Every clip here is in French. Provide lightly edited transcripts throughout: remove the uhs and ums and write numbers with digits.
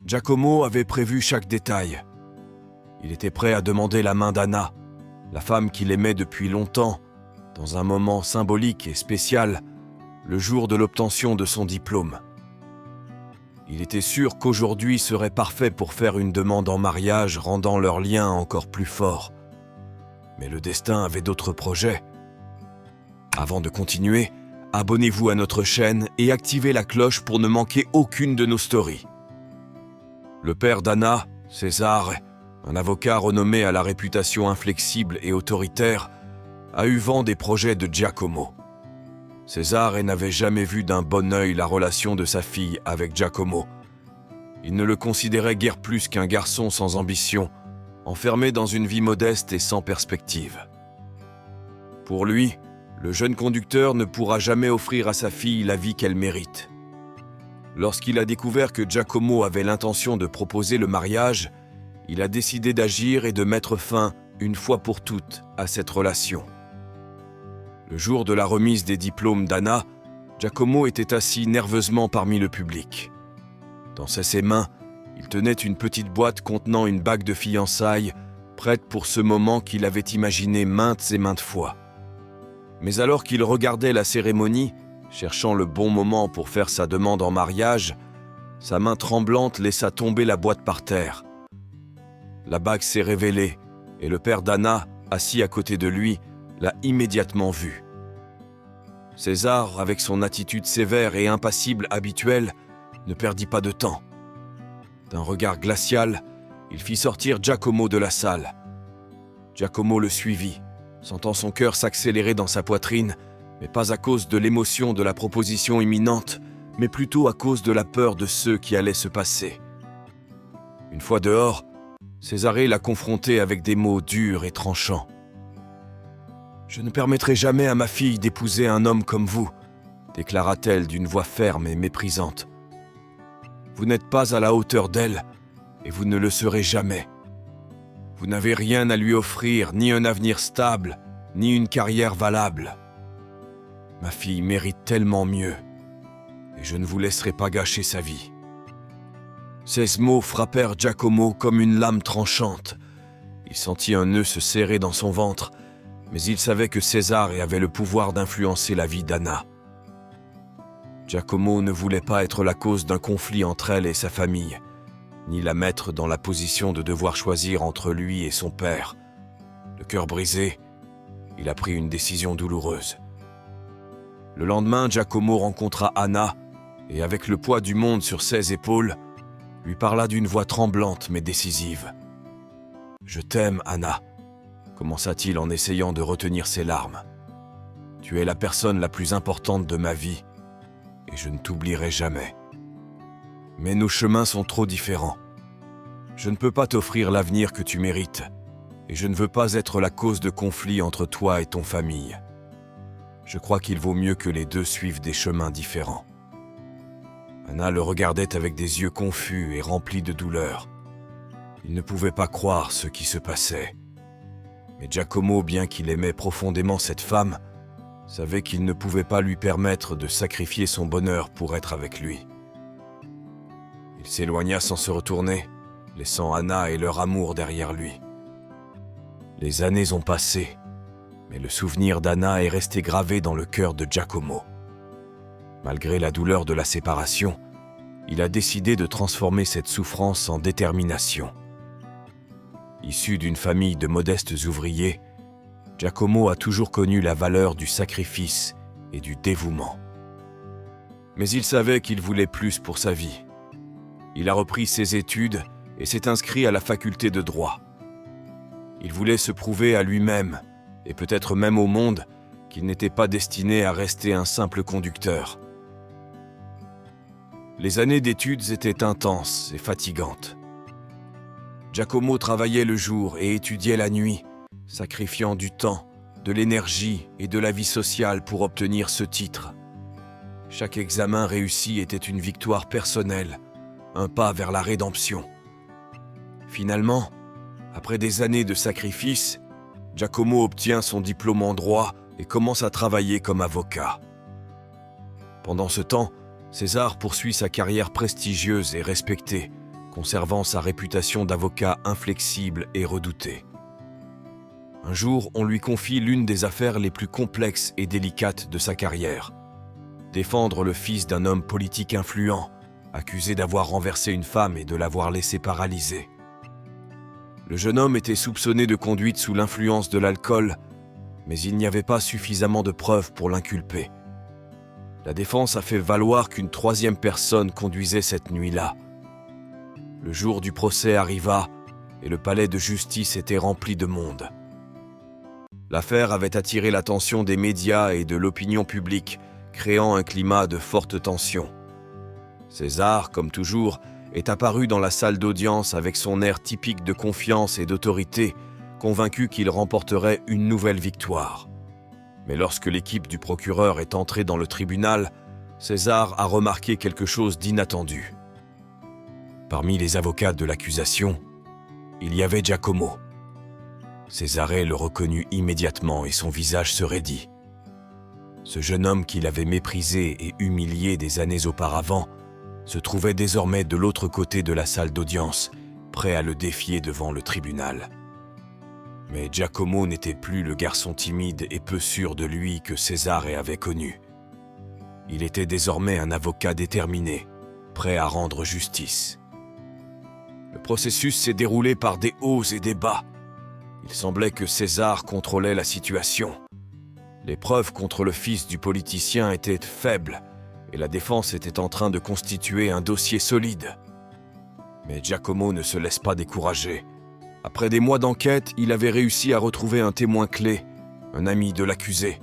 Giacomo avait prévu chaque détail. Il était prêt à demander la main d'Anna, la femme qu'il aimait depuis longtemps, dans un moment symbolique et spécial, le jour de l'obtention de son diplôme. Il était sûr qu'aujourd'hui serait parfait pour faire une demande en mariage rendant leur lien encore plus fort. Mais le destin avait d'autres projets. Avant de continuer, abonnez-vous à notre chaîne et activez la cloche pour ne manquer aucune de nos stories. Le père d'Anna, César, un avocat renommé à la réputation inflexible et autoritaire, a eu vent des projets de Giacomo. César n'avait jamais vu d'un bon œil la relation de sa fille avec Giacomo. Il ne le considérait guère plus qu'un garçon sans ambition, enfermé dans une vie modeste et sans perspective. Pour lui, le jeune conducteur ne pourra jamais offrir à sa fille la vie qu'elle mérite. Lorsqu'il a découvert que Giacomo avait l'intention de proposer le mariage, il a décidé d'agir et de mettre fin, une fois pour toutes, à cette relation. Le jour de la remise des diplômes d'Anna, Giacomo était assis nerveusement parmi le public. Dans ses mains, il tenait une petite boîte contenant une bague de fiançailles, prête pour ce moment qu'il avait imaginé maintes et maintes fois. Mais alors qu'il regardait la cérémonie, cherchant le bon moment pour faire sa demande en mariage, sa main tremblante laissa tomber la boîte par terre. La bague s'est révélée, et le père d'Anna, assis à côté de lui, l'a immédiatement vue. César, avec son attitude sévère et impassible habituelle, ne perdit pas de temps. D'un regard glacial, il fit sortir Giacomo de la salle. Giacomo le suivit, sentant son cœur s'accélérer dans sa poitrine, mais pas à cause de l'émotion de la proposition imminente, mais plutôt à cause de la peur de ce qui allait se passer. Une fois dehors, Césarée l'a confronté avec des mots durs et tranchants. « Je ne permettrai jamais à ma fille d'épouser un homme comme vous, déclara-t-elle d'une voix ferme et méprisante. Vous n'êtes pas à la hauteur d'elle, et vous ne le serez jamais. Vous n'avez rien à lui offrir, ni un avenir stable, ni une carrière valable. Ma fille mérite tellement mieux, et je ne vous laisserai pas gâcher sa vie. » Ces mots frappèrent Giacomo comme une lame tranchante. Il sentit un nœud se serrer dans son ventre, mais il savait que César avait le pouvoir d'influencer la vie d'Anna. Giacomo ne voulait pas être la cause d'un conflit entre elle et sa famille, ni la mettre dans la position de devoir choisir entre lui et son père. Le cœur brisé, il a pris une décision douloureuse. Le lendemain, Giacomo rencontra Anna et, avec le poids du monde sur ses épaules, lui parla d'une voix tremblante mais décisive. « Je t'aime, Anna », commença-t-il en essayant de retenir ses larmes. « Tu es la personne la plus importante de ma vie et je ne t'oublierai jamais. Mais nos chemins sont trop différents. Je ne peux pas t'offrir l'avenir que tu mérites et je ne veux pas être la cause de conflits entre toi et ton famille. Je crois qu'il vaut mieux que les deux suivent des chemins différents. » Anna le regardait avec des yeux confus et remplis de douleur. Il ne pouvait pas croire ce qui se passait. Mais Giacomo, bien qu'il aimait profondément cette femme, savait qu'il ne pouvait pas lui permettre de sacrifier son bonheur pour être avec lui. Il s'éloigna sans se retourner, laissant Anna et leur amour derrière lui. Les années ont passé, mais le souvenir d'Anna est resté gravé dans le cœur de Giacomo. Malgré la douleur de la séparation, il a décidé de transformer cette souffrance en détermination. Issu d'une famille de modestes ouvriers, Giacomo a toujours connu la valeur du sacrifice et du dévouement. Mais il savait qu'il voulait plus pour sa vie. Il a repris ses études et s'est inscrit à la faculté de droit. Il voulait se prouver à lui-même, et peut-être même au monde, qu'il n'était pas destiné à rester un simple conducteur. Les années d'études étaient intenses et fatigantes. Giacomo travaillait le jour et étudiait la nuit, sacrifiant du temps, de l'énergie et de la vie sociale pour obtenir ce titre. Chaque examen réussi était une victoire personnelle, un pas vers la rédemption. Finalement, après des années de sacrifices, Giacomo obtient son diplôme en droit et commence à travailler comme avocat. Pendant ce temps, César poursuit sa carrière prestigieuse et respectée, conservant sa réputation d'avocat inflexible et redouté. Un jour, on lui confie l'une des affaires les plus complexes et délicates de sa carrière. Défendre le fils d'un homme politique influent, accusé d'avoir renversé une femme et de l'avoir laissé paralysée. Le jeune homme était soupçonné de conduite sous l'influence de l'alcool, mais il n'y avait pas suffisamment de preuves pour l'inculper. La défense a fait valoir qu'une troisième personne conduisait cette nuit-là. Le jour du procès arriva et le palais de justice était rempli de monde. L'affaire avait attiré l'attention des médias et de l'opinion publique, créant un climat de forte tension. César, comme toujours, est apparu dans la salle d'audience avec son air typique de confiance et d'autorité, convaincu qu'il remporterait une nouvelle victoire. Mais lorsque l'équipe du procureur est entrée dans le tribunal, César a remarqué quelque chose d'inattendu. Parmi les avocats de l'accusation, il y avait Giacomo. Césarée le reconnut immédiatement et son visage se raidit. Ce jeune homme qu'il avait méprisé et humilié des années auparavant se trouvait désormais de l'autre côté de la salle d'audience, prêt à le défier devant le tribunal. Mais Giacomo n'était plus le garçon timide et peu sûr de lui que Césarée avait connu. Il était désormais un avocat déterminé, prêt à rendre justice. Le processus s'est déroulé par des hauts et des bas. Il semblait que César contrôlait la situation. Les preuves contre le fils du politicien étaient faibles et la défense était en train de constituer un dossier solide. Mais Giacomo ne se laisse pas décourager. Après des mois d'enquête, il avait réussi à retrouver un témoin clé, un ami de l'accusé.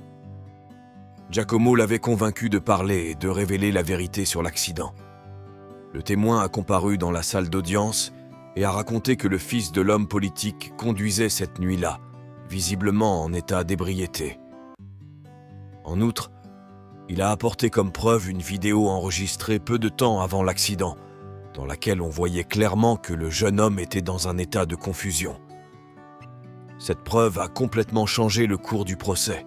Giacomo l'avait convaincu de parler et de révéler la vérité sur l'accident. Le témoin a comparu dans la salle d'audience et a raconté que le fils de l'homme politique conduisait cette nuit-là, visiblement en état d'ébriété. En outre, il a apporté comme preuve une vidéo enregistrée peu de temps avant l'accident, dans laquelle on voyait clairement que le jeune homme était dans un état de confusion. Cette preuve a complètement changé le cours du procès.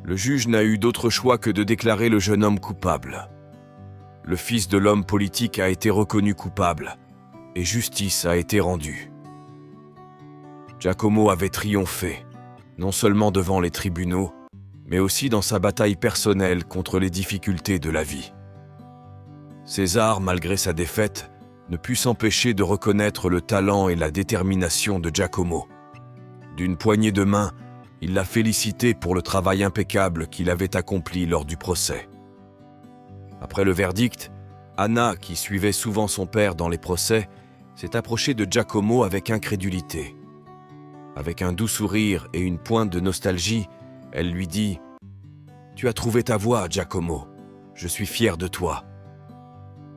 Le juge n'a eu d'autre choix que de déclarer le jeune homme coupable. Le fils de l'homme politique a été reconnu coupable et justice a été rendue. Giacomo avait triomphé, non seulement devant les tribunaux, mais aussi dans sa bataille personnelle contre les difficultés de la vie. César, malgré sa défaite, ne put s'empêcher de reconnaître le talent et la détermination de Giacomo. D'une poignée de main, il l'a félicité pour le travail impeccable qu'il avait accompli lors du procès. Après le verdict, Anna, qui suivait souvent son père dans les procès, s'est approchée de Giacomo avec incrédulité. Avec un doux sourire et une pointe de nostalgie, elle lui dit « Tu as trouvé ta voie, Giacomo. Je suis fier de toi. »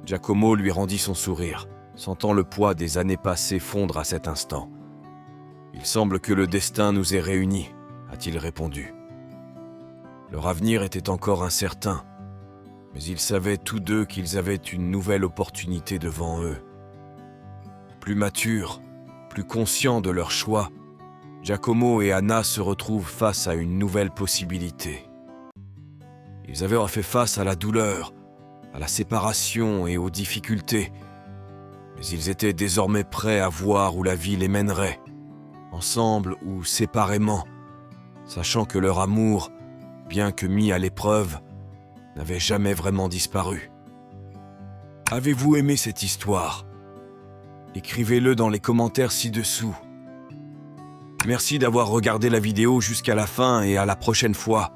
Giacomo lui rendit son sourire, sentant le poids des années passées fondre à cet instant. « Il semble que le destin nous ait réunis, » a-t-il répondu. Leur avenir était encore incertain, mais ils savaient tous deux qu'ils avaient une nouvelle opportunité devant eux. Plus matures, plus conscients de leur choix, Giacomo et Anna se retrouvent face à une nouvelle possibilité. Ils avaient fait face à la douleur, à la séparation et aux difficultés, mais ils étaient désormais prêts à voir où la vie les mènerait, ensemble ou séparément, sachant que leur amour, bien que mis à l'épreuve, n'avait jamais vraiment disparu. Avez-vous aimé cette histoire ? Écrivez-le dans les commentaires ci-dessous. Merci d'avoir regardé la vidéo jusqu'à la fin et à la prochaine fois.